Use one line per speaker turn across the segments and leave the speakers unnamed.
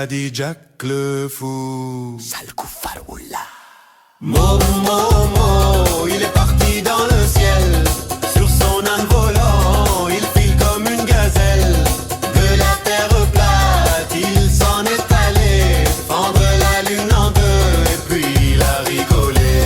dit Jack le fou.
Sale coup faroula.
Momo, il est parti dans le ciel. Sur son âne volant, il file comme une gazelle. De la terre plate, il s'en est allé fendre la lune en deux, et puis il a rigolé.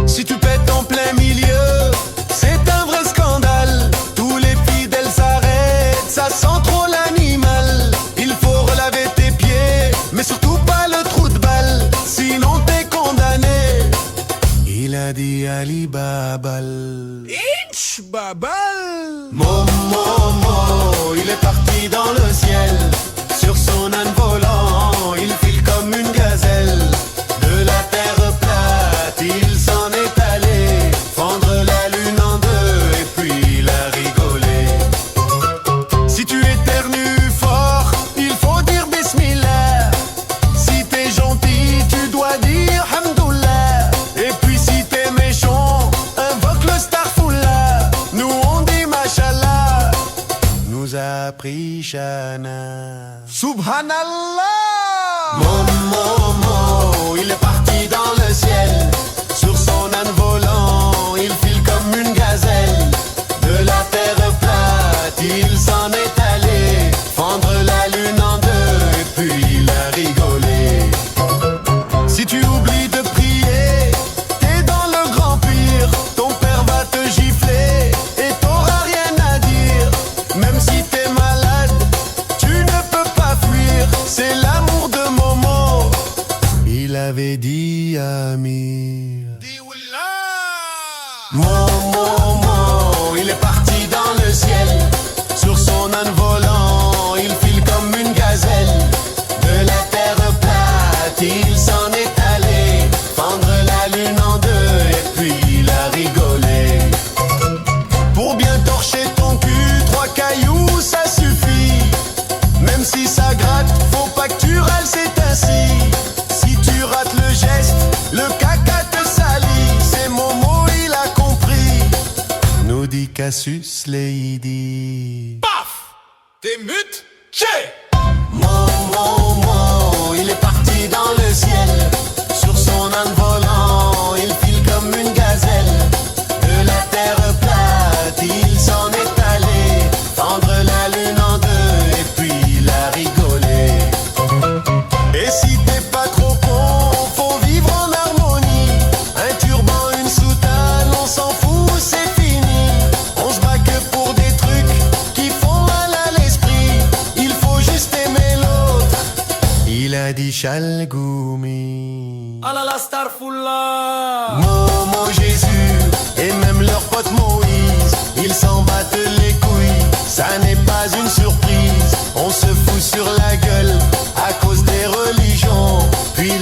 Si tu pètes en plein milieu, c'est un vrai scandale. Tous les fidèles s'arrêtent, ça sent trop l'animal. Il faut relaver tes pieds, mais surtout pas le trou de balle, sinon t'es condamné. Il a dit Ali Babal.
Inch babal.
Momo, il est parti dans le ciel. Sur son âne volant, il file comme une gazelle. De la terre plate, il s'en est allé fendre la lune en deux, et puis il a rigolé. Si tu éternues fort, il faut dire Bismillah. Si t'es gentil, tu dois dire Hamdoullah. Et puis si t'es méchant, invoque le Starfoullah. Nous on dit Mashallah, nous a appris Shana.
Subhanallah.
Momo, il est parti dans le ciel. Sur son âne volant, il file comme une gazelle. De la terre plate, il s'en est allé fendre la lune en deux, et puis il a rigolé. Si tu oublies de prier, t'es dans le grand pire. Ton père va te gifler et t'auras rien à dire. Même si t'es malade, tu ne peux pas fuir. C'est l'amour de Momo, il avait dit à Amir. Momo, il est parti dans le ciel. Sur son âne volant, il file comme une gazelle. De la terre plate, il s'en est allé fendre la lune en deux, et puis il a rigolé. Pour bien torcher ton cul, 3 cailloux ça suffit. Même si ça gratte, faut pas que tu râles, c'est ainsi. Si tu rates le geste, le caca te salit. C'est Momo, il a compris, nous dit Cassius Lady.
Paf. T'es mute. Tché.
Momo, il est parti dans le ciel. Sur son âne volant, il file comme une gazelle. De la terre plate, il s'en est allé fendre la lune en deux, et puis il a rigolé. Et si t'es pas trop con, faut vivre en harmonie. Un turban, une soutane, on s'en fout, c'est fini. On se bat que pour des trucs qui font mal à l'esprit. Il faut juste aimer l'autre, il a dit Chalgoumi.
Ah la la Starfoullah.
Momo, Jésus et même leur pote Moïse, ils s'en battent les couilles, ça n'est pas une surprise. On se fout sur la gueule à cause des religions, puis